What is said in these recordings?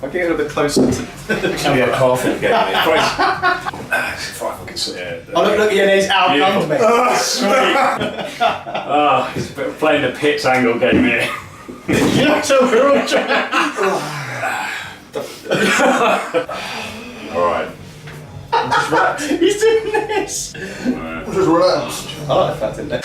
I'll get a little bit closer to the camera. Yeah, coughing again, mate. If I can sit here. Oh, look at your knees. Out comes me. Oh, sweet. Oh, he's playing the pitch angle game here. You're so rude. Alright. Just relax. He's doing this. Just relax. I like the fact, didn't it?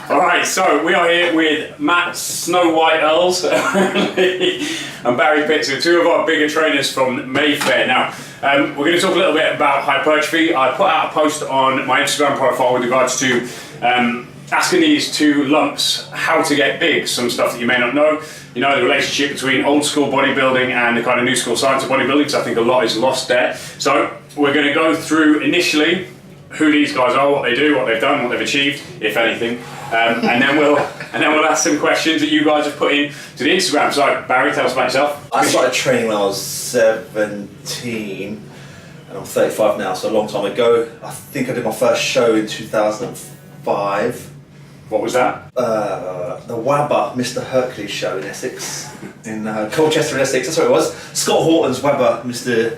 Alright, so we are here with Matt Snow White Earls and Barry Pitts, two of our bigger trainers from Mayfair. Now, we're going to talk a little bit about hypertrophy. I put out a post on my Instagram profile with regards to asking these two lumps how to get big, some stuff that you may not know. You know, the relationship between old school bodybuilding and the kind of new school science of bodybuilding, because I think a lot is lost there. So we're going to go through initially who these guys are, what they do, what they've done, what they've achieved, if anything, and then we'll ask some questions that you guys have put in to the Instagram. So Barry, tell us about yourself. I started training when I was 17, and I'm 35 now, so a long time ago. I think I did my first show in 2005. What was that? The Wabber Mr. Hercules show in Essex, in Colchester in Essex, that's what it was. Scott Horton's Wabber Mr.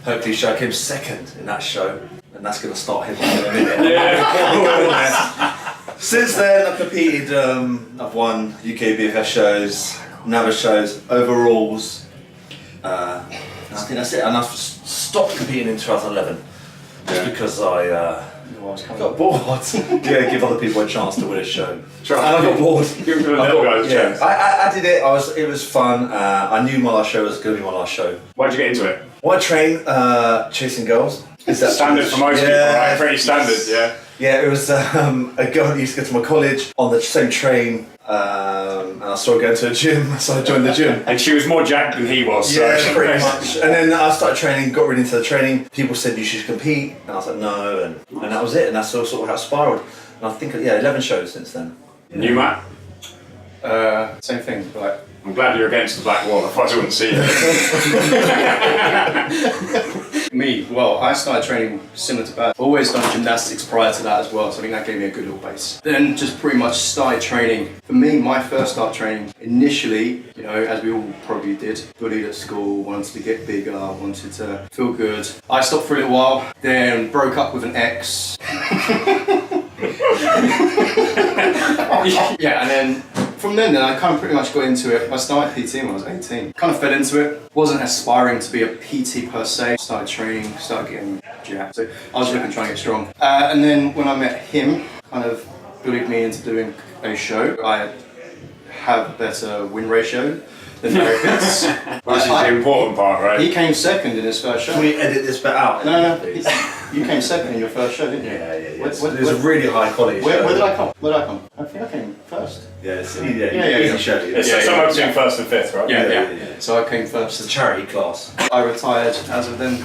Hercules show. I came second in that show, and that's going to start hitting in a minute. Yeah. Since then I've competed, I've won UK BFF shows, NAVA shows, overalls, and I think that's it. And I've stopped competing in 2011, just because I got bored. Yeah, give other people a chance to win a show. Sure. And I got bored. Give the little guys a chance. I did it. It was fun. I knew my last show was going to be my last show. Why'd you get into it? Well, I train chasing girls. Is that Standard for most people, right? Pretty standard, yeah. Yeah, it was a girl that used to go to my college on the same train, and I started going to a gym, so I joined the gym. And she was more jacked than he was. Yeah, so pretty much. And then I started training, got really into the training. People said you should compete, and I was like, no, and that was it. And that's sort of how it spiraled. And I think, 11 shows since then. New Matt? Same thing, like. I'm glad you're against the black wall, otherwise I wouldn't see you. Me, well, I started training similar to Bad. Always done gymnastics prior to that as well, so I think that gave me a good little base. Then just pretty much started training. For me, my first start training, initially, you know, as we all probably did, bullied at school, wanted to get bigger, wanted to feel good. I stopped for a little while, then broke up with an ex. Yeah, and then from then I kind of pretty much got into it. I started PT when I was 18. Kind of fell into it. Wasn't aspiring to be a PT per se. Started training, started getting jacked. So I was looking to try and get strong. And then when I met him, kind of bullied me into doing a show. I have a better win ratio than Barry Pitts. Which is the important part, right? He came second in his first show. Can we edit this bit out? No. You came second in your first show, didn't you? Yeah. It It was a really high quality show. Where did I come? I think I came first. Yeah, it's Yeah. easy show. It's somewhere between first and fifth, right? Yeah. So I came It's first. a charity class. I retired as of then.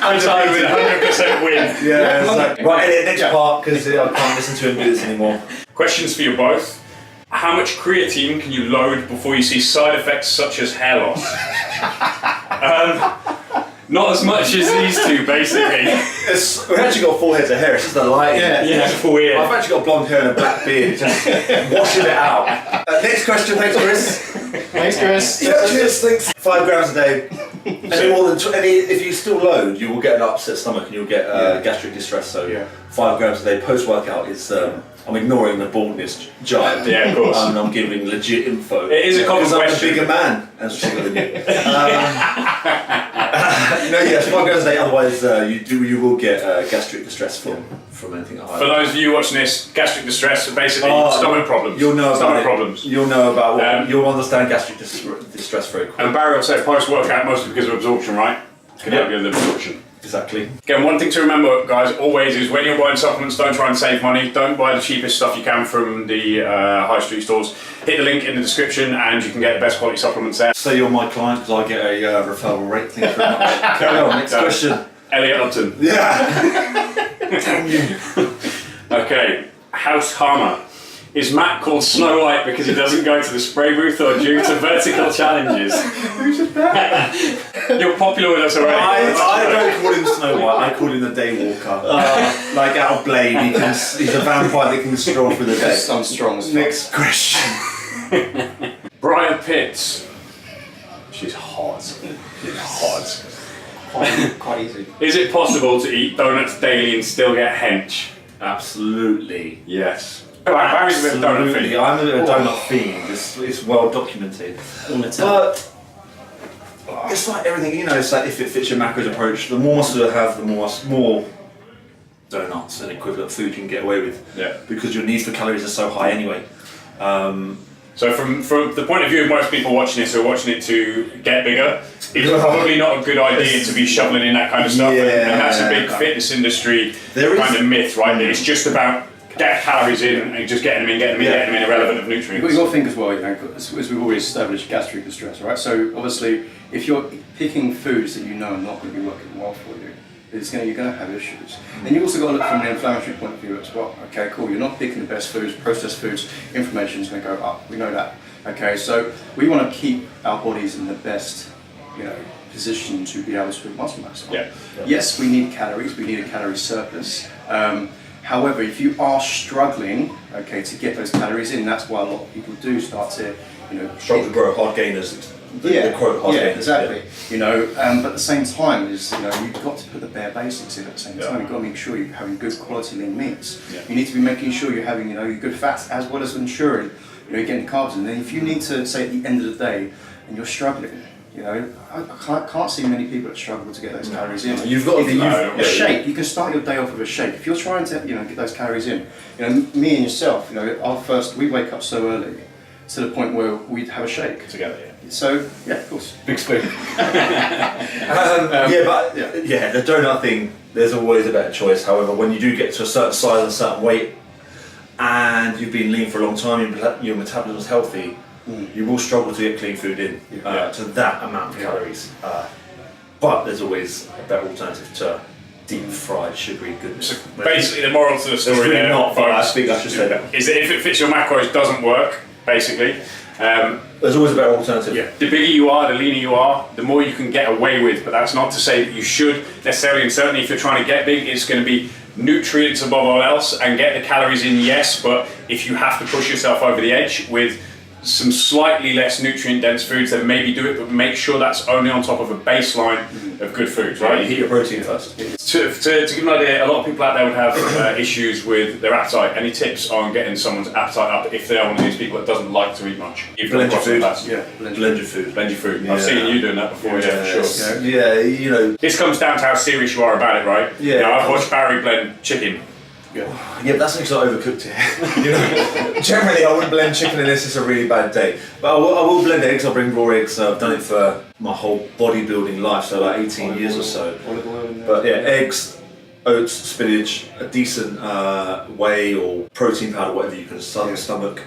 I'm sorry, with 100% win. Yeah, it's like, right, edit next part, because I can't listen to him do this anymore. Questions for you both. How much creatine can you load before you see side effects such as hair loss? Not as much as these two, basically. We've actually got 4 heads of hair, it's just the lighting. Yeah, weird. I've actually got blonde hair and a black beard, just washing it out. Next question, thanks Chris. Thanks, Chris. Yeah, cheers, thanks. 5 grams a day. Any more than if you still load, you will get an upset stomach and you'll get gastric distress. So 5 grams a day post workout is. I'm ignoring the baldness giant. Yeah, of course. I'm giving legit info. It is a common question. I'm a bigger man and stronger than you. 5 grams a day. Otherwise, you will get gastric distress from anything higher. For those of you watching this, gastric distress, basically stomach problems. You'll know stomach about problems. You'll know about you'll understand gastric distress very quickly. And Barry will say post-workout mostly because of absorption, right? Can help you with absorption. Exactly. Again, one thing to remember, guys, always is when you're buying supplements, don't try and save money. Don't buy the cheapest stuff you can from the high street stores. Hit the link in the description and you can get the best quality supplements there. So you're my client because I get a referral rate. Thank you very much. Carry on, next question. Elliot Upton. Yeah. Damn you. Okay, House Harmer. Is Matt called Snow White because he doesn't go to the spray booth or due to vertical challenges? Who's that? You're popular with us already. I don't call him Snow White, I call him the Daywalker. Like out of Blade, he's a vampire that can stroll through the day. I'm strong as fuck. Next question. Brian Pitts. She's hot. She's hot. Quite easy. Is it possible to eat donuts daily and still get hench? Absolutely. Yes. Barry's a bit of donut fiend. I'm a bit of a donut fiend. It's well documented. But it's like everything, you know, it's like if it fits your macros approach, the more muscle you have, the more donuts and equivalent food you can get away with. Yeah. Because your needs for calories are so high anyway. So from the point of view of most people watching this who are watching it to get bigger, it's probably not a good idea to be shoveling in that kind of stuff. Yeah. And that's a big fitness industry There kind is- of myth, right? That it's just about get calories in and just getting them in, irrelevant of nutrients. You've got to think as well, you know, as we've always established, gastric distress, right? So obviously, if you're picking foods that you know are not going to be working well for you, you're going to have issues. Then you also got to look from an inflammatory point of view as well. Okay, cool. You're not picking the best foods, processed foods. Inflammation is going to go up. We know that. Okay, so we want to keep our bodies in the best, you know, position to be able to put muscle mass on. Yeah. Yes, we need calories. We need a calorie surplus. However, if you are struggling, okay, to get those calories in, that's why a lot of people do start to, you know, Struggle to grow hard gainers. The quote hard gainers. Exactly. You know, but at the same time, is, you know, you've got to put the bare basics in at the same time. You've got to make sure you're having good quality lean meats. Yeah. You need to be making sure you're having, you know, your good fats as well as ensuring, you know, you're getting carbs in. And then if you need to, say at the end of the day, and you're struggling, you know, I can't see many people that struggle to get those calories in. You've got a shake. You can start your day off with a shake. If you're trying to, you know, get those calories in, you know, me and yourself, you know, we wake up so early to the point where we'd have a shake Together, yeah. So yeah, of course, big spoon. The donut thing, there's always a better choice. However, when you do get to a certain size and a certain weight, and you've been lean for a long time, your metabolism's healthy, you will struggle to get clean food in to that amount of calories. But there's always a better alternative to deep fried sugary goodness. So basically, the moral to the story really there, not, but I folks, think I should say that. is that if it fits your macros, it doesn't work. Basically. There's always a better alternative. Yeah. The bigger you are, the leaner you are, the more you can get away with. But that's not to say that you should necessarily. And certainly, if you're trying to get big, it's going to be nutrients above all else and get the calories in. Yes, but if you have to push yourself over the edge with some slightly less nutrient-dense foods, then maybe do it. But make sure that's only on top of a baseline of good foods, right? You hit your protein first. To give an idea, a lot of people out there would have issues with their appetite. Any tips on getting someone's appetite up if they're one of these people that doesn't like to eat much? Blend your food. Blend your food. Blend your food. Yeah. I've seen you doing that before, yeah, for sure. Yeah, you know. This comes down to how serious you are about it, right? Yeah. You know, I've watched Barry blend chicken. Yeah, but that's because I overcooked it. You know, generally I wouldn't blend chicken unless it's a really bad day. But I will blend eggs. I'll bring raw eggs. I've done it for my whole bodybuilding life, so like 18 years or so. But yeah, eggs, oats, spinach, a decent whey or protein powder, whatever you can stomach.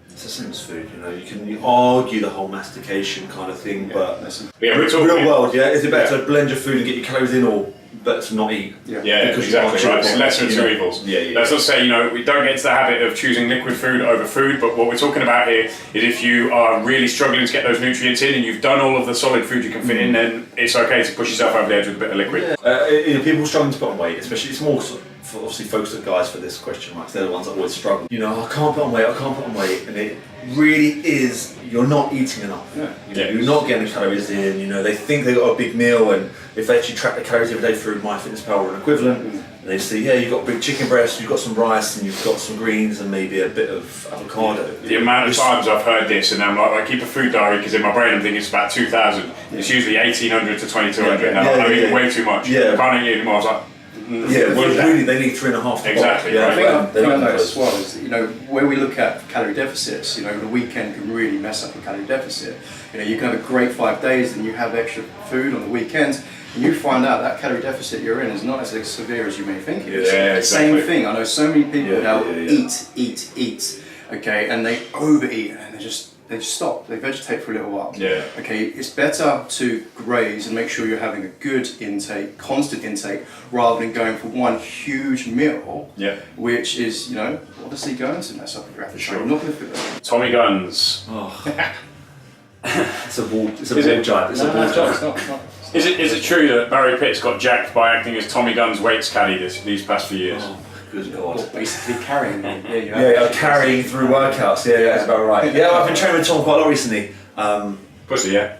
It's the same as food, you know. You argue the whole mastication kind of thing, but we're talking real world, is it better to blend your food and get your calories in, or better to not eat? Yeah, exactly right. It's lesser of two evils. Yeah. That's not to say, you know, we don't get into the habit of choosing liquid food over food, but what we're talking about here is if you are really struggling to get those nutrients in and you've done all of the solid food you can fit in, then it's okay to push yourself over the edge with a bit of liquid. You know, people struggling to put on weight, especially, it's more for obviously focused on guys for this question, right? They're the ones that always struggle. You know, I can't put on weight, and it really is, you're not eating enough. You're not getting the calories in. You know, they think they got a big meal, and if they actually track the calories every day through MyFitnessPal or an equivalent, and they say, you've got a big chicken breast, you've got some rice, and you've got some greens, and maybe a bit of avocado. The amount of times I've heard this, and I'm like, I keep a food diary because in my brain I'm thinking it's about 2,000. It's usually 1,800 to 2,200. I'm eating way too much. I can't eat anymore. I was like, really, they need 3.5 to exactly. The thing I noticed as well is, you know, where we look at calorie deficits, you know, the weekend can really mess up a calorie deficit. You know, you can have a great 5 days and you have extra food on the weekend, and you find out that calorie deficit you're in is not as severe as you may think it is. Exactly. Same thing. I know so many people now eat, okay, and they overeat and they just stop. They vegetate for a little while. Okay, it's better to graze and make sure you're having a good intake, constant intake, rather than going for one huge meal, which is, you know, obviously going to mess up your appetite. Sure. I'm not going to feel that. Tommy Guns. It's a ball giant. It's a ball giant. Is it true that Barry Pitt's got jacked by acting as Tommy Gunn's weights caddy these past few years? Good God. Well, basically carrying them. Carrying through workouts. That's about right. I've been training with Tom quite a lot recently. Pussy, yeah.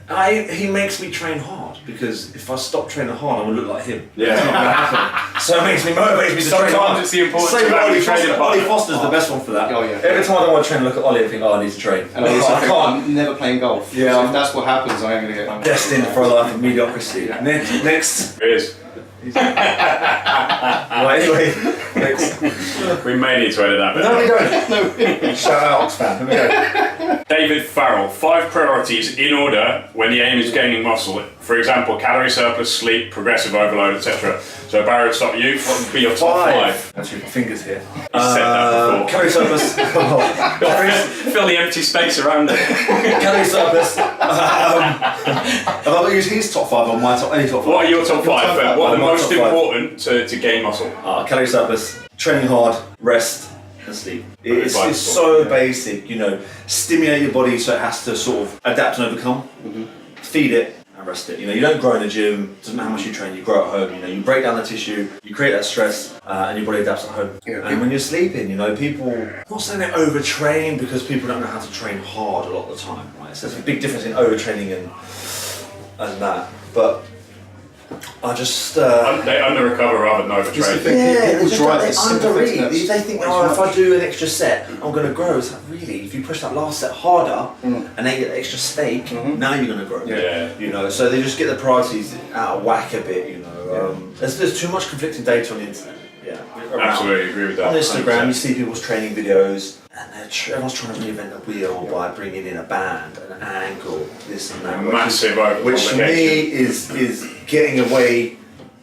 He makes me train hard because if I stop training hard, I will look like him. Yeah. It's not going to happen. So it motivates me to train hard. Sometimes it's the importance Same of with having Ollie training Foster. partner. Ollie Foster's the best one for that. Oh, yeah. Every time I don't want to train, I look at Ollie and think, oh, I need to train. And I also I think, can't. I'm never playing golf. Yeah. So if that's what happens, I am going to get Destined for a life of mediocrity. Yeah. Next. It is. Right, anyway, next. We may need to edit that bit. No, we don't. No. Shout out Oxfam. Here we go. David Farrell, 5 priorities in order when the aim is gaining muscle. For example, calorie surplus, sleep, progressive overload, etc. So Barry, let's start with you. What would be your top 5? Actually, my fingers here. You said that before. Calorie surplus. Fill the empty space around it. Calorie surplus. Have I used his top 5 or my top? Any top 5? What are your top 5? What are the My most top 5. important to gain muscle? Calorie surplus, training hard, rest, and sleep. It's so basic, you know. Stimulate your body so it has to sort of adapt and overcome. Feed it and rest it. You know, you don't grow in the gym. Doesn't matter how much you train. You grow at home. You know, you break down the tissue. You create that stress, and your body adapts at home. Yeah. And when you're sleeping, you know, people. I'm not saying they overtrain because people don't know how to train hard a lot of the time, right? So there's a big difference in overtraining and that, but. I just They under-recover rather than overtrain. People drive they this simple underrate. fitness. They think, oh, if I do an extra set, I'm going to grow. It's like, really, if you push that last set harder and then get the extra steak, now you're going to grow. Yeah. You know, so they just get the priorities out of whack a bit. You know, there's too much conflicting data on the internet. Yeah, Absolutely agree with that. On Instagram, 100%. you see people's training videos, and everyone's trying to reinvent the wheel by bringing in a band, an angle, this and that. Massive Which to me overcomplication. is getting away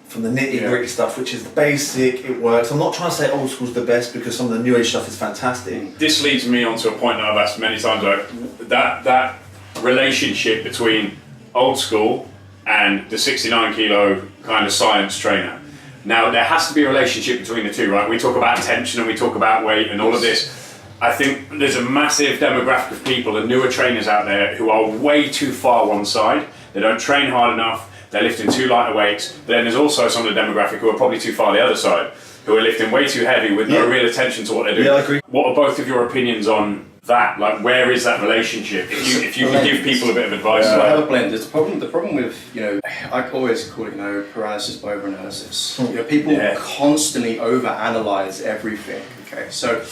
from the nitty gritty stuff, which is basic, it works. I'm not trying to say old school's the best because some of the new age stuff is fantastic. This leads me on to a point that I've asked many times, like that relationship between old school and the 69 kilo kind of science trainer. Now, there has to be a relationship between the two, right? We talk about tension and we talk about weight and all of this. I think there's a massive demographic of people, the newer trainers out there, who are way too far one side. They don't train hard enough, they're lifting too lighter weights. But then there's also some of the demographic who are probably too far the other side, who are lifting way too heavy with no real attention to what they're doing. Yeah, I agree. What are both of your opinions on that? Like, where is that relationship? If you could give people a bit of advice. I like, have a blend. It's the problem with, you know, I always call it, you know, paralysis by overanalysis. You know, people constantly overanalyze everything. Okay, so,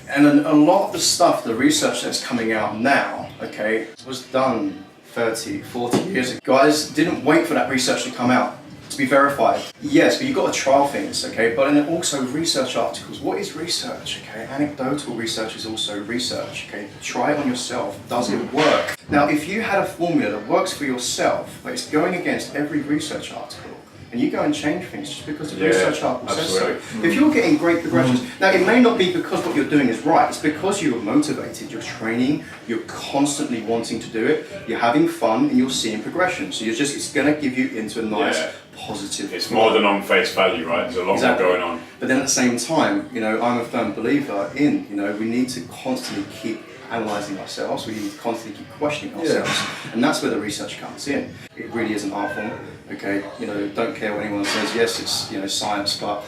and a lot of the stuff, the research that's coming out now, okay, was done 30, 40 years ago. Guys didn't wait for that research to come out to be verified. Yes, but you've got to trial things, okay? But then also research articles. What is research, okay? Anecdotal research is also research, okay? Try it on yourself. Does it work? Now, if you had a formula that works for yourself, but it's going against every research article, and you go and change things just because the research article says so. If you're getting great progressions, now it may not be because what you're doing is right, it's because you're motivated, you're training, you're constantly wanting to do it, you're having fun, and you're seeing progression. So it's going to give you into a nice, positive... It's more than on face value, right? There's a lot more going on. But then at the same time, you know, I'm a firm believer in, you know, we need to constantly keep analysing ourselves, we need to constantly keep questioning ourselves, and that's where the research comes in. It really is an art form, okay? You know, don't care what anyone says, yes, it's, you know, science, but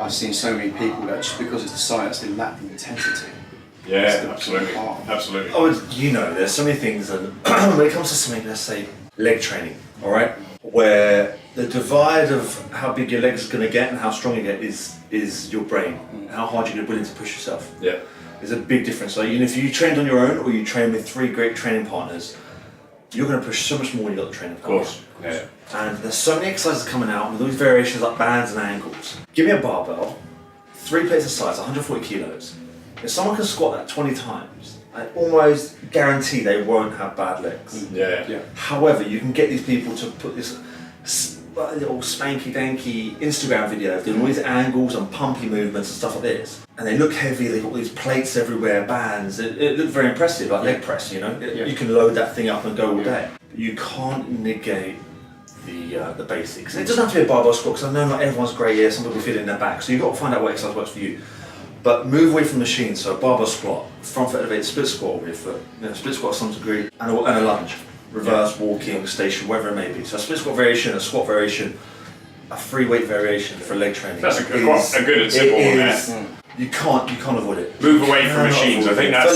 I've seen so many people that just because it's the science, they lack the intensity. Yeah, absolutely. Oh, you know, there's so many things that when it comes to something, let's say leg training, all right, where the divide of how big your legs are going to get and how strong you get is your brain, how hard you're willing to push yourself. Yeah. There's a big difference. So if you trained on your own or you train with 3 great training partners, you're going to push so much more when you've got the training partners. Of course. Yeah. And there's so many exercises coming out with all these variations like bands and angles. Give me a barbell, 3 plates of size, 140 kilos. If someone can squat that 20 times, I almost guarantee they won't have bad legs. Yeah. However, you can get these people to put this little spanky danky Instagram video doing all these angles and pumpy movements and stuff like this, and they look heavy, they've got these plates everywhere, bands, it looked very impressive, like leg press, you know, you can load that thing up and go all day. But you can't negate the basics. And it doesn't have to be a barbell squat, because I know not everyone's great here, some people feel it in their back, so you've got to find out what exercise works for you. But move away from machines, so barbell squat, front foot elevated split squat with your foot, split squat to some degree, and a lunge. Reverse, walking, station, whatever it may be. So a split squat variation, a squat variation, a free weight variation for leg training. That's a good and simple one there. You can't avoid it. Move away from machines. I think that's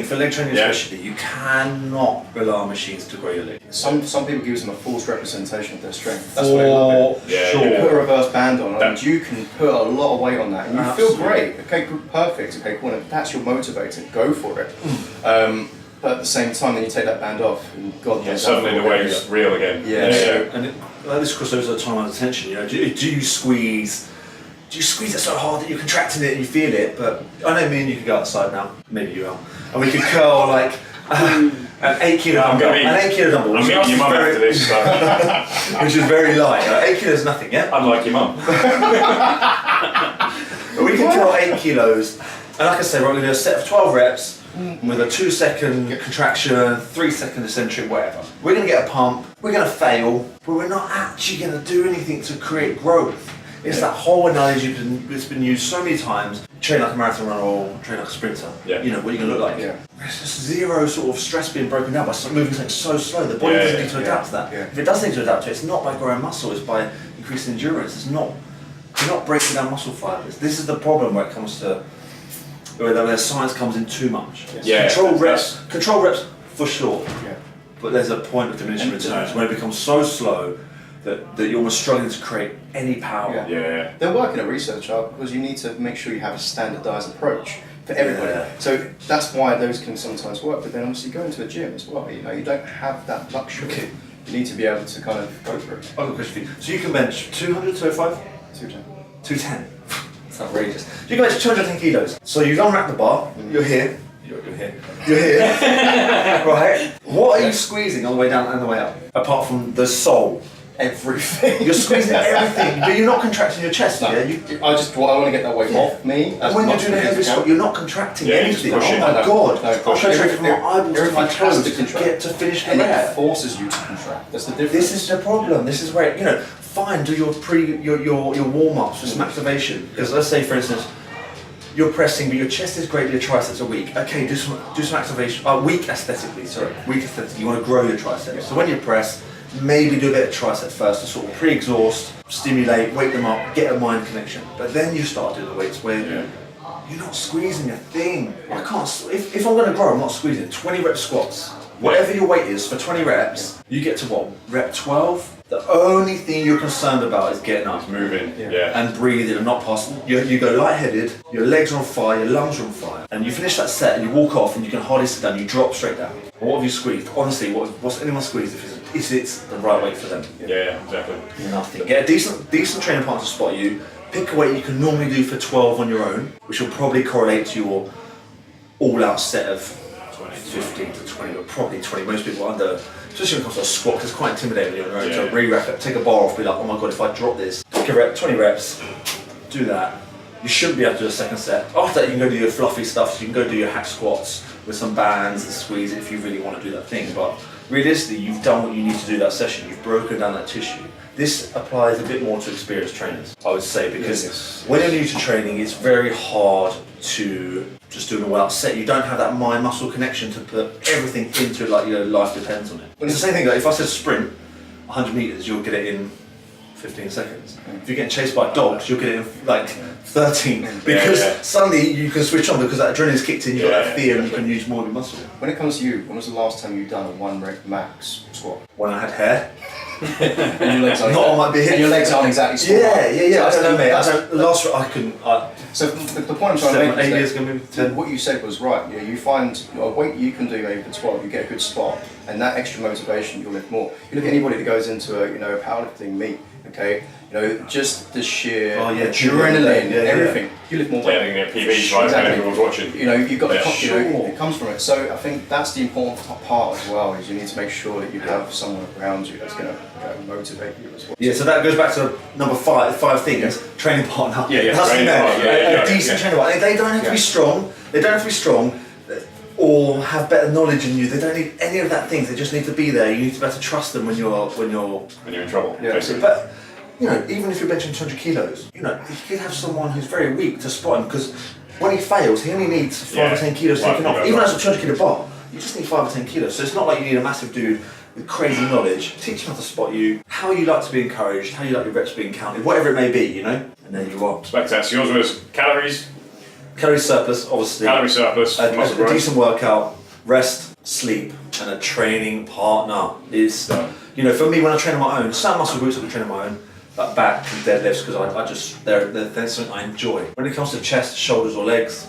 for leg training especially, you cannot rely on machines to grow your leg. Some people give them a false representation of their strength. That's what I love it. Yeah, You put a reverse band on, and you can put a lot of weight on that, and you feel great. Okay, perfect. Okay, cool. And if that's your motivator, go for it. But at the same time, then you take that band off, and God, suddenly the weight's real again. And like this crosses over time and attention. You know, do you squeeze? Do you squeeze it so hard that you're contracting it and you feel it? But I know me and you could go outside now. Maybe you will, and we could curl like an 8 kilo dumbbell. An 8 kilo dumbbell. I'm meeting your mum after this, so. Which is very light. 8 kilos is nothing, yeah. Unlike your mum. But we can curl 8 kilos, and like I say, we're going to do a set of 12 reps. With a 2-second contraction, 3-second eccentric, whatever. We're going to get a pump, we're going to fail, but we're not actually going to do anything to create growth. It's that whole analogy that's been used so many times. Train like a marathon runner or train like a sprinter. You know, what you're going to look like. There's just zero sort of stress being broken down by moving something so slow. The body doesn't need to adapt to that. If it does need to adapt to it, it's not by growing muscle, it's by increasing endurance. You're not breaking down muscle fibers. This is the problem where it comes to where science comes in too much. Control reps for sure. But there's a point of diminishing returns when it becomes so slow that you're almost struggling to create any power. They're working at research because you need to make sure you have a standardised approach for everybody. So that's why those can sometimes work. But then obviously go into a gym as well. You know, you don't have that luxury. You need to be able to kind of go for it. I've got a question for you. So you can bench 200, 205? 210. 210. It's outrageous. You can bench 210 kilos. So you unwrap the bar, you're here. You're here. Right? What are you squeezing on the way down and the way up? Apart from the soul. Everything. You're squeezing everything, but you're not contracting your chest. No. Yeah? I want to get that weight off me. And when you're doing a heavy squat, you're not contracting anything. Oh my god! I'm contracting from my eyeballs to my toes to get to finish the rep. rep. It forces you to contract. That's the difference. This is the problem. This is where fine. Do your warm ups for some activation. Because let's say, for instance, you're pressing, but your chest is great, but your triceps are weak. Okay, do some activation. Weak aesthetically. Sorry, weak aesthetically. You want to grow your triceps. So when you press, maybe do a bit of tricep first to sort of pre-exhaust, stimulate, wake them up, get a mind connection. But then you start doing the weights where you're not squeezing a thing. I can't. If I'm going to grow, I'm not squeezing. 20 rep squats. Whatever your weight is for 20 reps, you get to what? Rep 12? The only thing you're concerned about is getting up, moving, and breathing and not passing. You go lightheaded, your legs are on fire, your lungs are on fire, and you finish that set and you walk off and you can hardly sit down, you drop straight down. What have you squeezed? Honestly, what's anyone squeezed if it's the right weight for them? Yeah, exactly. Nothing. Get a decent training partner to spot you, pick a weight you can normally do for 12 on your own, which will probably correlate to your all-out set of 15 to 20, but probably 20. Most people are under, especially when it comes to a squat, because it's quite intimidating when you're on your own. So re-rack it, take a bar off, be like, oh my god, if I drop this, pick a rep, 20 reps, do that. You shouldn't be able to do a second set. After that, you can go do your fluffy stuff, so you can go do your hack squats with some bands and squeeze it if you really want to do that thing. But realistically, you've done what you need to do that session. You've broken down that tissue. This applies a bit more to experienced trainers, I would say, because when you're new to training, it's very hard to just do an all-out set. You don't have that mind-muscle connection to put everything into it like your life depends on it. But it's the same thing, like if I said sprint 100 metres, you'll get it in 15 seconds. If you're getting chased by dogs, you'll get it in like 13. Because suddenly you can switch on because that adrenaline's kicked in, you've got that fear and you can use more of your muscle. When it comes to you, when was the last time you've done a 1 rep max squat? When I had hair. And your legs aren't not on my beard. And your legs aren't exactly squat. Yeah. I don't know, mate. I couldn't. So the point I'm trying to make 8 years ago, maybe 10. What you said was right. Yeah, you find a weight you can do maybe for 12, you get a good spot, and that extra motivation, you'll lift more. You look at anybody that goes into a powerlifting meet, okay, just the sheer adrenaline, everything. You lift more weight. Yeah, PBs right when everyone's watching. You've got it comes from it. So I think that's the important part as well. Is you need to make sure that you have someone around you that's going to motivate you as well. Yeah, so that goes back to number five things. Training partner. A decent training partner. They don't have to be strong. They don't have to be strong or have better knowledge than you. They don't need any of that things. They just need to be there. You need to be able to trust them when you're in trouble. But even if you're benching 200 kilos, you could have someone who's very weak to spot him because when he fails, he only needs 5 or 10 kilos taken off. Even as a 200 kilo bar, you just need 5 or 10 kilos. So it's not like you need a massive dude with crazy knowledge, teach them how to spot you, how you like to be encouraged, how you like your reps being counted, whatever it may be, you know. And there you are. Spectator. Yours was calories. Calorie surplus, obviously. Calorie surplus. A decent workout, rest, sleep, and a training partner is, you know, for me when I train on my own, some muscle groups I can train on my own, like back and deadlifts, because I just, they're something I enjoy. When it comes to chest, shoulders or legs,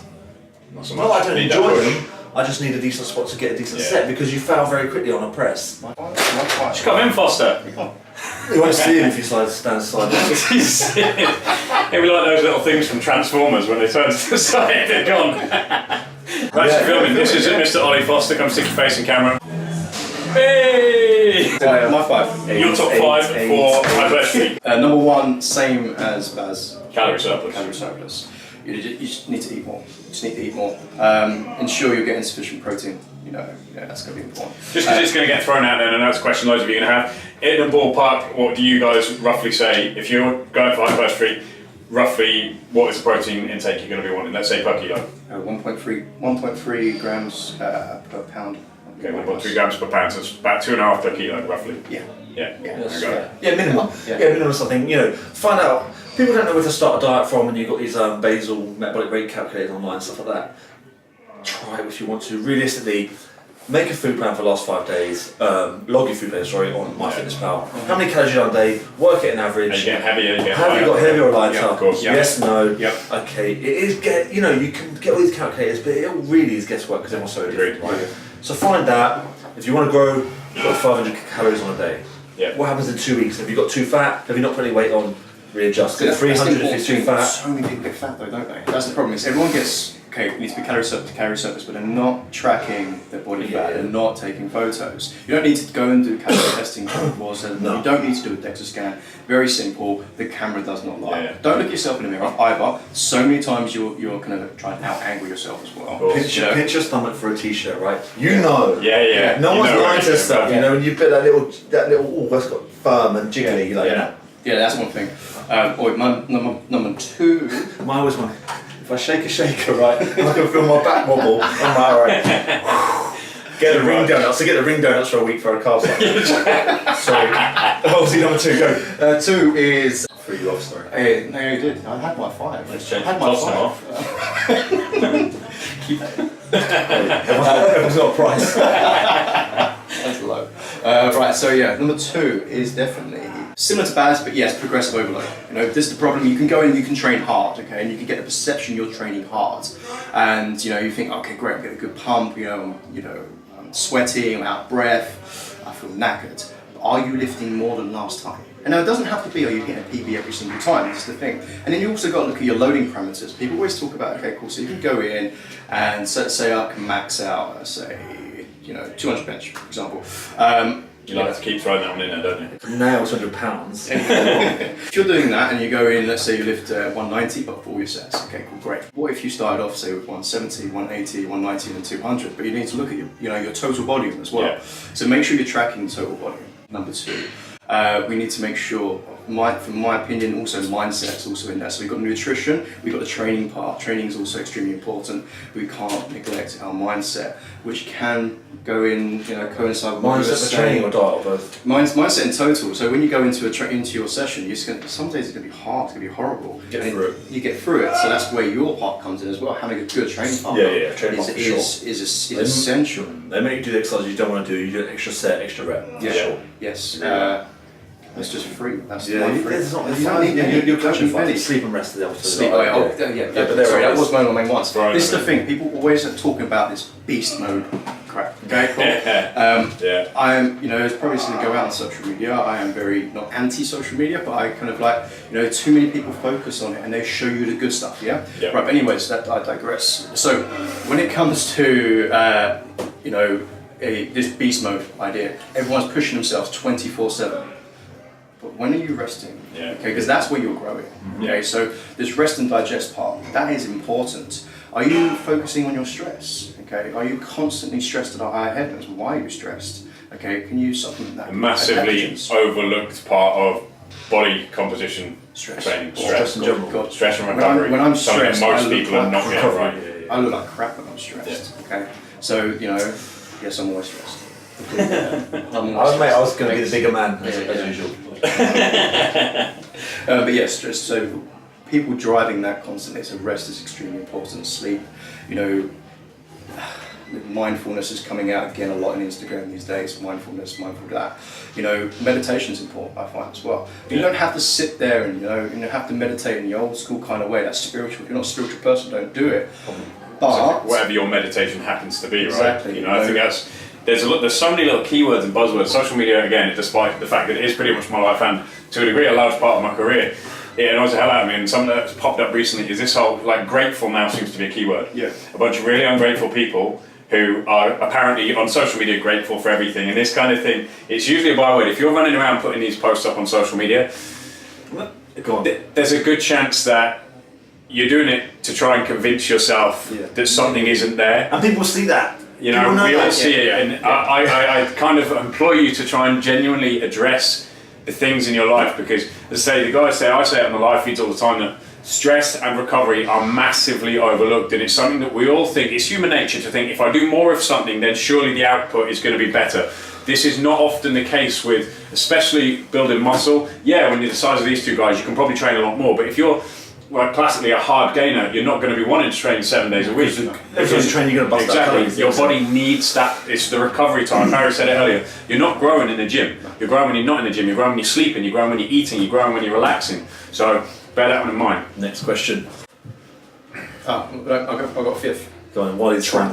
Not so much. well, I don't enjoy them, I just need a decent spot to get a decent set, because you fail very quickly on a press. Just come in, Foster. You won't see him if you stand sideways. It'd be like those little things from Transformers when they turn to the side, they're gone. Right, so filming. This is it, Mr. Ollie Foster. Come stick your face in camera. Hey! My 5. Your top 5 for hypertrophy. Number 1, same as Baz. Calorie surplus. Calorie surplus. You just need to eat more. You just need to eat more. Ensure you're getting sufficient protein. You know that's going to be important. Just because it's going to get thrown out there, and I know it's a question loads of you are going to have. In a ballpark, what do you guys roughly say, if you're going for hypertrophy, roughly what is the protein intake you're going to be wanting, let's say per kilo? 1.3 grams per pound. Okay, 1.3 grams per pound, so it's about 2.5 per kilo, roughly. Yeah. Yeah, minimum. Yeah, minimum something. You know, find out. People don't know where to start a diet from, and you've got these basal metabolic rate calculators online, stuff like that. Try it if you want to. Realistically, make a food plan for the last 5 days. Log your food plan, on MyFitnessPal. How many calories you eat a day? Work it an average. And you get heavier, you get Have you got heavier or lighter? Yeah, of course. Yes, no. Yep. Okay. It is you know, you can get all these calculators, but it really is guesswork because everyone's so different. Right? So find that. If you want to grow, you've got 500 calories on a day. Yeah. What happens in 2 weeks? Have you got too fat? Have you not put any weight on? Readjust. 300 if you're too fat. So many people get fat though, don't they? That's the problem. Is everyone gets needs to be calorie surplus, but they're not tracking their body fat. They're not taking photos. You don't need to go and do calorie testing. No. You don't need to do a DEXA scan. Very simple. The camera does not lie. Yeah. Don't look at yourself in the mirror either. So many times you're kind of trying to out-angle yourself as well. Pinch your stomach for a t-shirt, right? You know. Yeah. No one's lying to stuff. You know, when you put that little that's got firm and jiggly, like Yeah, that's one thing. Number 2. Mine was one. If I shake a shaker, right, I can feel my back wobble. I'm alright. Get the ring donuts. So get the ring donuts for a week for a carb cycle. Sorry. Obviously, number 2. Go. 2 is. Threw you off. Sorry. No, you did. I had my 5. Let's change. I had my 5. Keep that. Everyone's got a price. That's low. Right. So number 2 is definitely similar to Baz, but yes, progressive overload. You know, this is the problem. You can go in and you can train hard, okay, and you can get the perception you're training hard, and you think, okay, great, I'm getting a good pump. I'm sweating, I'm out of breath, I feel knackered. But are you lifting more than last time? And now it doesn't have to be, are you hitting a PB every single time? This is the thing. And then you also got to look at your loading parameters. People always talk about, okay, cool. So you can go in and say I can max out, say, 200 bench, for example. You like to keep throwing that one in there, don't you? Now it's 100 pounds. If you're doing that and you go in, let's say you lift 190 but for all your sets, okay, cool, great. What if you started off, say, with 170, 180, 190 and 200, but you need to look at your total volume as well. Yeah. So make sure you're tracking total volume. Number 2, we need to make sure, from my opinion, also mindset's also in there. So we've got nutrition, we've got the training part. Training is also extremely important. We can't neglect our mindset, which can go in, coincide with what mindset for training or diet or both? Mindset in total. So when you go into your session, some days it's going to be hard, it's going to be horrible. You get through it. So that's where your part comes in as well. Having a good training partner is essential. They make you do the exercises you don't want to do. You do an extra set, extra rep. Yeah. Sure. Yes. It's just free. That's free. You're touching fine. Sleep and rest. Sleep. But that was one of my main ones. This is the thing. People always are talking about this beast mode crap. Okay, cool. I am, it's probably going to go out on social media. I am very not anti-social media, but I kind of like, too many people focus on it and they show you the good stuff. Yeah. Right. But anyways, I digress. So when it comes to this beast mode idea, everyone's pushing themselves 24/7. But when are you resting? Yeah. Okay, because that's where you're growing. Okay, so this rest and digest part, that is important. Are you focusing on your stress? Okay, are you constantly stressed at a higher head? Why are you stressed? Okay, can you supplement that? A massively overlooked part of body composition training. Stress in general. Stress and recovery. When I'm stressed, most people are not getting right. I look like crap when I'm stressed. Okay, so yes, I'm always stressed. I was going to be the bigger man as usual. But yes, just so people driving that constantly, so rest is extremely important, sleep, you know, mindfulness is coming out again a lot on Instagram these days, mindfulness, mindful that. You know, meditation is important, I find as well. You don't have to sit there and, you know, have to meditate in the old school kind of way, that's spiritual. If you're not a spiritual person, don't do it. But so whatever your meditation happens to be, exactly, right? You know, I think that's, there's so many little keywords and buzzwords. Social media, again, despite the fact that it is pretty much my life and to a degree a large part of my career, it annoys the hell out of me. And something that's popped up recently is this whole, like, grateful now seems to be a keyword. Yeah. A bunch of really ungrateful people who are apparently on social media grateful for everything. And this kind of thing, it's usually a byword. If you're running around putting these posts up on social media, there's a good chance that you're doing it to try and convince yourself that something isn't there. And people see that. You know, we all see it, and I kind of implore you to try and genuinely address the things in your life, because, as I say, I say it on the live feeds all the time, that stress and recovery are massively overlooked, and it's something that we all think, it's human nature to think, if I do more of something, then surely the output is going to be better. This is not often the case with, especially building muscle. Yeah, when you're the size of these two guys, you can probably train a lot more, but if you're classically a hard gainer, you're not going to be wanting to train 7 days a week. Everyone's training, you're going to bust exactly. Your body needs that. It's the recovery time. Barry said it earlier. You're not growing in the gym. You're growing when you're not in the gym. You're growing when you're sleeping. You're growing when you're eating. You're growing when you're relaxing. So bear that one in mind. Next question. I've got fifth. Go on. What is Track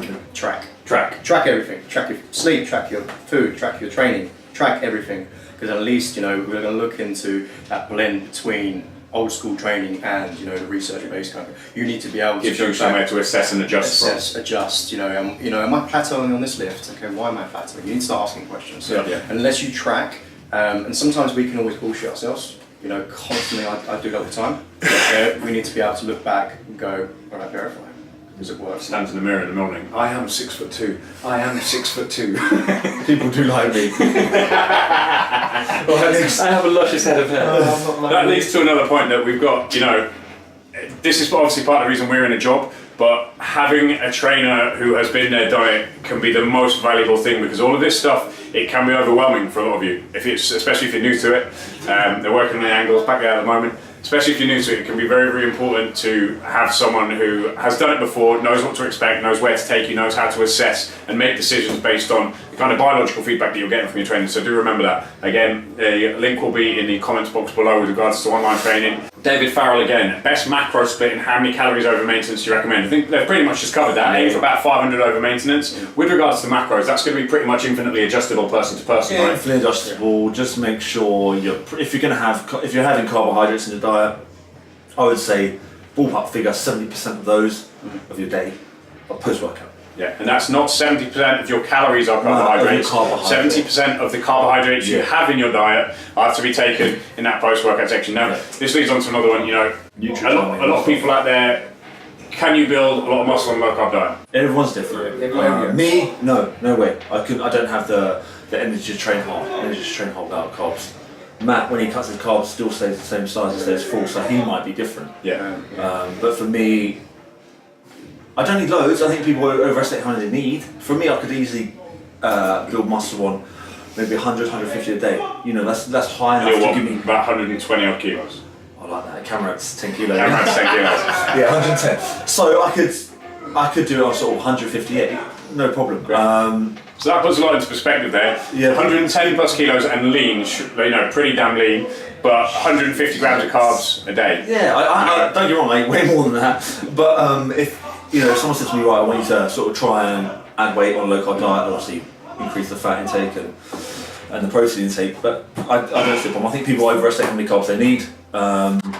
everything. Track your sleep, track your food, track your training, track everything. Because at least, you know, we're going to look into that blend between old school training and, you know, the research-based kind of. You need to be able to give you somewhere to assess and adjust. Adjust. You know, am I plateauing on this lift? Okay, why am I plateauing? You need to start asking questions. So unless you track, and sometimes we can always bullshit ourselves. You know, constantly. I do that all the time. We need to be able to look back and go, all right, verify. Does it work? Stands in the mirror in the morning. I am 6'2". I am 6'2". People do like me. I have a luscious head of hair. That leads to another point that we've got, you know, this is obviously part of the reason we're in a job, but having a trainer who has been there, done it, can be the most valuable thing, because all of this stuff, it can be overwhelming for a lot of you, especially if you're new to it. They're working on the angles back there at the moment. Especially if you're new to it, it can be very, very important to have someone who has done it before, knows what to expect, knows where to take you, knows how to assess and make decisions based on the kind of biological feedback that you're getting from your training. So do remember that. Again, the link will be in the comments box below with regards to online training. David Farrell again, best macro split and how many calories over maintenance do you recommend? I think they've pretty much just covered that. Aim for about 500 over maintenance. With regards to macros, that's going to be pretty much infinitely adjustable person to person, right? Infinitely adjustable. Just make sure if you're having carbohydrates in your diet, I would say ballpark figure 70% of those of your day are post-workout. Yeah, and that's not 70% of your calories are carbohydrates. 70% of the carbohydrates you have in your diet are to be taken in that post-workout section. Now, this leads on to another one. You know, a lot of people out there. Can you build a lot of muscle on a low carb diet? Everyone's different. Me, no way. I don't have the energy to train hard. Without carbs. Matt, when he cuts his carbs, still stays the same size, he stays full, so he might be different. Yeah. But for me, I don't need loads. I think people overestimate how many they need. For me, I could easily build muscle on maybe 100, 150 a day. You know, that's high enough to give me about 120 odd kilos. I like that. Camera's 10 kilos. Camera's 10 kilos. Yeah, 110. So I could do it on sort of 158, no problem. So that puts a lot into perspective there. Yeah. 110 plus kilos and lean, you know, pretty damn lean, but 150 grams of carbs a day. Yeah, I don't get me wrong, I eat way more than that. But if someone said to me, right, I want you to sort of try and add weight on a low carb diet, obviously increase the fat intake and the protein intake, but I don't see a problem. I think people overestimate how many carbs they need,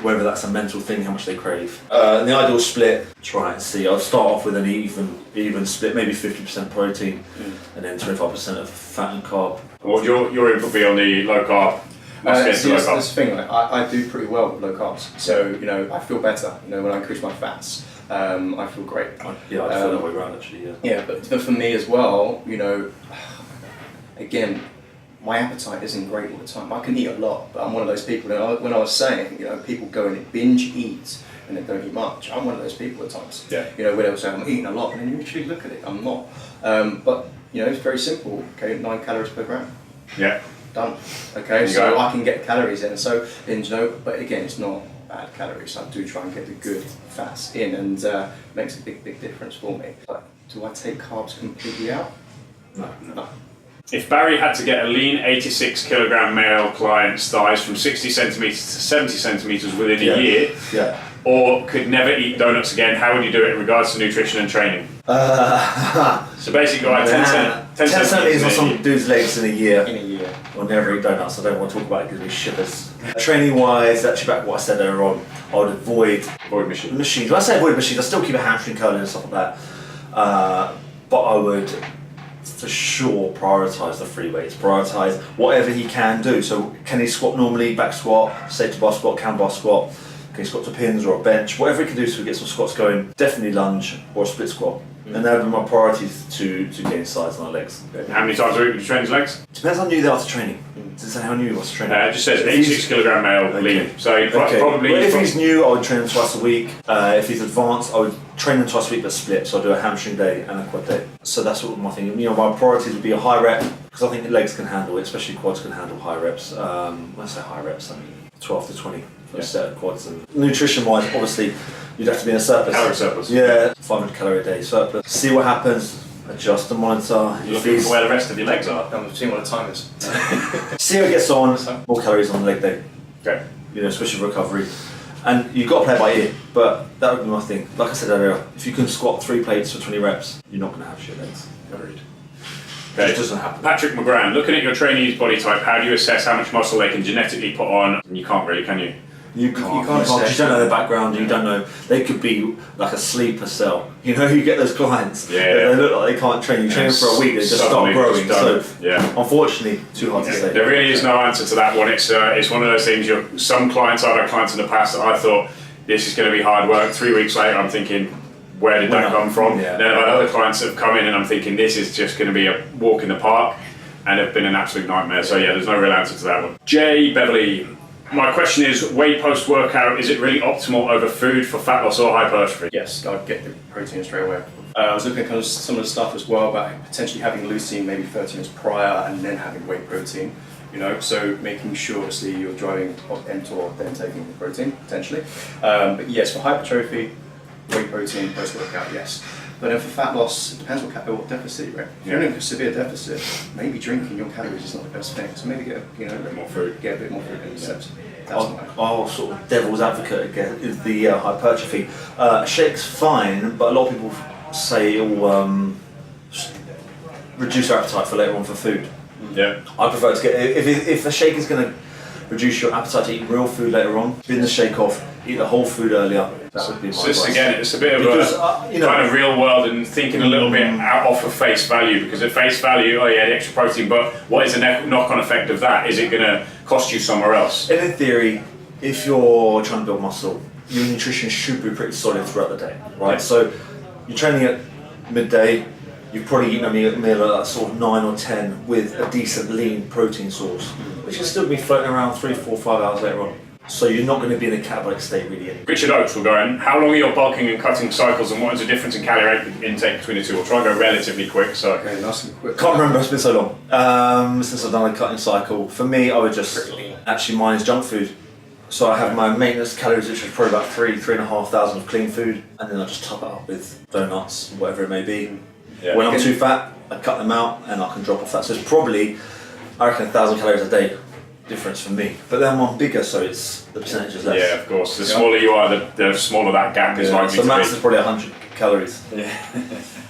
whether that's a mental thing, how much they crave. In the ideal split, try and see. I'll start off with an even split, maybe 50% protein, and then 25% of fat and carb. What would your input be on the low carb? That's the thing. I do pretty well with low carbs, so you know I feel better. You know, when I increase my fats, I feel great. I feel that way around actually. Yeah. Yeah, but for me as well, you know, again, my appetite isn't great all the time. I can eat a lot, but I'm one of those people that when I was saying, you know, people go and binge eat and they don't eat much. I'm one of those people at times. Yeah. You know, where they'll say I'm eating a lot, and then you actually look at it, I'm not. But it's very simple. Okay, 9 calories per gram. Yeah. Done. Okay, so go. I can get calories in. So, but again, it's not bad calories. So I do try and get the good fats in, and makes a big difference for me. But do I take carbs completely out? No. If Barry had to get a lean 86 kilogram male client's thighs from 60 centimeters to 70 centimeters within a year, or could never eat donuts again, how would you do it in regards to nutrition and training? So basically, go 10 centimeters on some dude's legs in a year. In a year. I'll never eat donuts. I don't want to talk about it because we shivers. Training wise, actually back to what I said earlier on, I would avoid machines. When I say avoid machines, I still keep a hamstring curling and stuff like that. But I would for sure prioritise the free weights, prioritise whatever he can do. So can he squat normally, back squat, safety bar squat, can bar squat, can he squat to pins or a bench, whatever he can do so we get some squats going, definitely lunge or a split squat. And that would be my priorities to gain size on my legs. How many times a week would you train his legs? Depends how new they are to training. Does it say how new he was to training? It just says 86 kilogram male lean. So probably. Well, if he's new, I would train him twice a week. If he's advanced, I would train him twice a week but split. So I'll do a hamstring day and a quad day. So that's what my thing. My priorities would be a high rep because I think the legs can handle it, especially quads can handle high reps. When I say high reps, I mean 12 to 20 for a set of quads. And nutrition-wise, obviously, you'd have to be in a surplus. Calorie surplus. Yeah, 500 calorie a day surplus. See what happens. Adjust the monitor. You're looking for where the rest of your legs are. I'm seeing what the time is. See how it gets on. More calories on the leg day. Okay. Especially for recovery. And you've got to play it by ear. But that would be my thing. Like I said earlier, if you can squat 3 plates for 20 reps, you're not going to have shit legs. Agreed. Okay. It doesn't happen. Patrick McGran, looking at your trainees' body type, how do you assess how much muscle they can genetically put on? You can't really, can you? You can't because you don't know their background, you don't know, they could be like a sleeper cell. You get those clients, they look like they can't train, you train them for a week, they just start growing, unfortunately, too hard to say. There really is no answer to that one, it's one of those things, some clients, I've had clients in the past that I thought, this is going to be hard work, 3 weeks later I'm thinking, where did that come from? Then I've had other clients that have come in and I'm thinking, this is just going to be a walk in the park, and have been an absolute nightmare, so there's no real answer to that one. Jay Beverly, my question is, whey post-workout, is it really optimal over food for fat loss or hypertrophy? Yes, I'd get the protein straight away. I was looking at kind of some of the stuff as well about potentially having leucine maybe 30 minutes prior and then having whey protein. So making sure obviously you're driving mTOR, then taking the protein potentially. But yes, for hypertrophy, whey protein post-workout, yes. But then for fat loss, it depends what deficit you're in. If you're in a severe deficit, maybe drinking your calories is not the best thing. So maybe get a bit more fruit, get a bit more fruit in the steps. I'll sort of devil's advocate again is the hypertrophy. Shake's fine, but a lot of people say it will reduce your appetite for later on for food. Yeah. I prefer to get if a shake is going to reduce your appetite to eat real food later on, bin the shake off, eat the whole food earlier. That would be my advice. Again, it's a bit of kind of real world and thinking a little bit out off of face value, because at face value, the extra protein, but what is the knock-on effect of that? Is it going to cost you somewhere else? In theory, if you're trying to build muscle, your nutrition should be pretty solid throughout the day, right? Yeah. So you're training at midday, you've probably eaten a meal at sort of 9 or 10 with a decent lean protein source, which will still be floating around 3, 4, 5 hours later on. So you're not going to be in a catabolic state really anymore. Richard Oates will go in. How long are your bulking and cutting cycles, and what is the difference in calorie intake between the two? We'll try and go relatively quick. So okay, nice and quick. Can't remember, it's been so long since I've done a cutting cycle. For me, I would just actually mine is junk food. So I have my maintenance calories, which is probably about 3,500 of clean food, and then I just top it up with donuts, whatever it may be. Yeah. When I'm too fat, I cut them out and I can drop off that. So it's probably, I reckon, 1,000 calories a day difference for me. But then I'm bigger, so it's the percentage is less. Yeah, of course. The smaller you are, the smaller that gap is likely to be. So max is probably 100 calories. Yeah.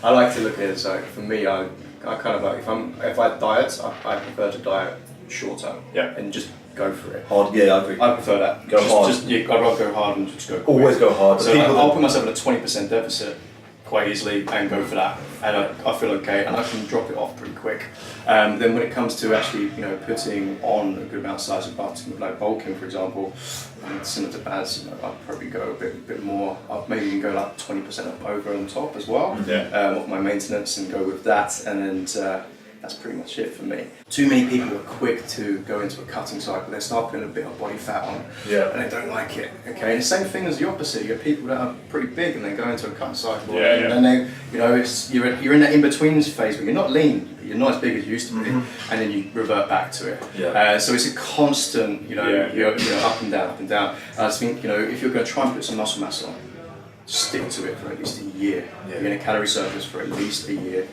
I like to look at it so for me, I kind of like if I diet, I prefer to diet short term. Yeah. And just go for it. Hard, yeah, I agree. I prefer that. Go hard. I'd rather go hard and just go quick. Always go hard. So I'll put myself in a 20% deficit quite easily and go for that, and I feel okay, and I can drop it off pretty quick. Then when it comes to actually, putting on a good amount of size of bulking, like bulking, for example, similar to Baz, I'd probably go a bit more. I'd maybe even go like 20% over on top as well, of my maintenance, and go with that, and then That's pretty much it for me. Too many people are quick to go into a cutting cycle. They start putting a bit of body fat on, and they don't like it. Okay, and the same thing as the opposite. You get people that are pretty big and they go into a cutting cycle, and then they, you know, you're in that in between phase where you're not lean, but you're not as big as you used to be, and then you revert back to it. So it's a constant, you know, you're up and down, up and down. I just think, you know, if you're going to try and put some muscle mass on, stick to it for at least a year. You're in a calorie surplus for at least a year,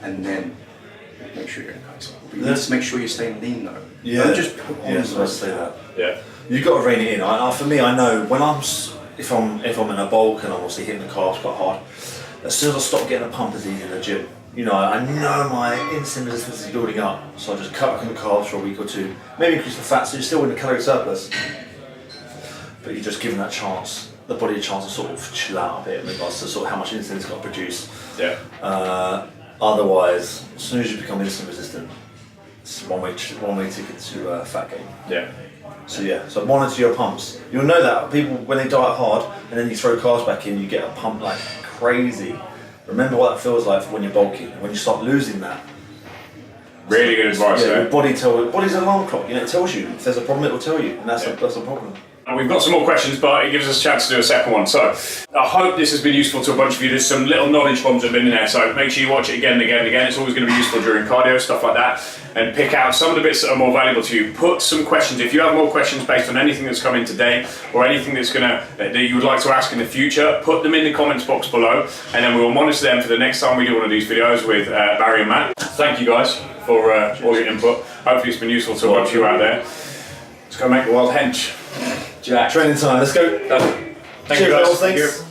and then make sure you're in a cutting cycle. But you need to make sure you're staying lean though. Don't just put on. So I say that. You've got to rein it in. For me, I know when if I'm in a bulk and I'm obviously hitting the carbs quite hard, as soon as I stop getting a pump as easy in the gym, you know, I know my insulin resistance is building up, so I just cut back on the carbs for a week or two, maybe increase the fat, so you're still in the calorie surplus, but you're just giving that chance, the body a chance to sort of chill out a bit in regards to sort of how much insulin it's got to produce. Otherwise, as soon as you become insulin resistant, it's one way ticket to fat gain. So monitor your pumps. You'll know that people, when they diet hard and then you throw carbs back in, you get a pump like crazy. Remember what that feels like when you're bulky. When you start losing that. Really good advice. Your body's an alarm clock. You know, it tells you if there's a problem, it will tell you, and that's a problem. We've got some more questions, but it gives us a chance to do a second one. So I hope this has been useful to a bunch of you. There's some little knowledge bombs that have been in there, so make sure you watch it again and again and again. It's always going to be useful during cardio, stuff like that, and pick out some of the bits that are more valuable to you. Put some questions. If you have more questions based on anything that's come in today or anything that you would like to ask in the future, put them in the comments box below, and then we will monitor them for the next time we do one of these videos with Barry and Matt. Thank you guys for all your input. Hopefully it's been useful to a bunch of you out there. Let's go make the world hench. Jack. Training time, let's go. Thank you guys. Thanks.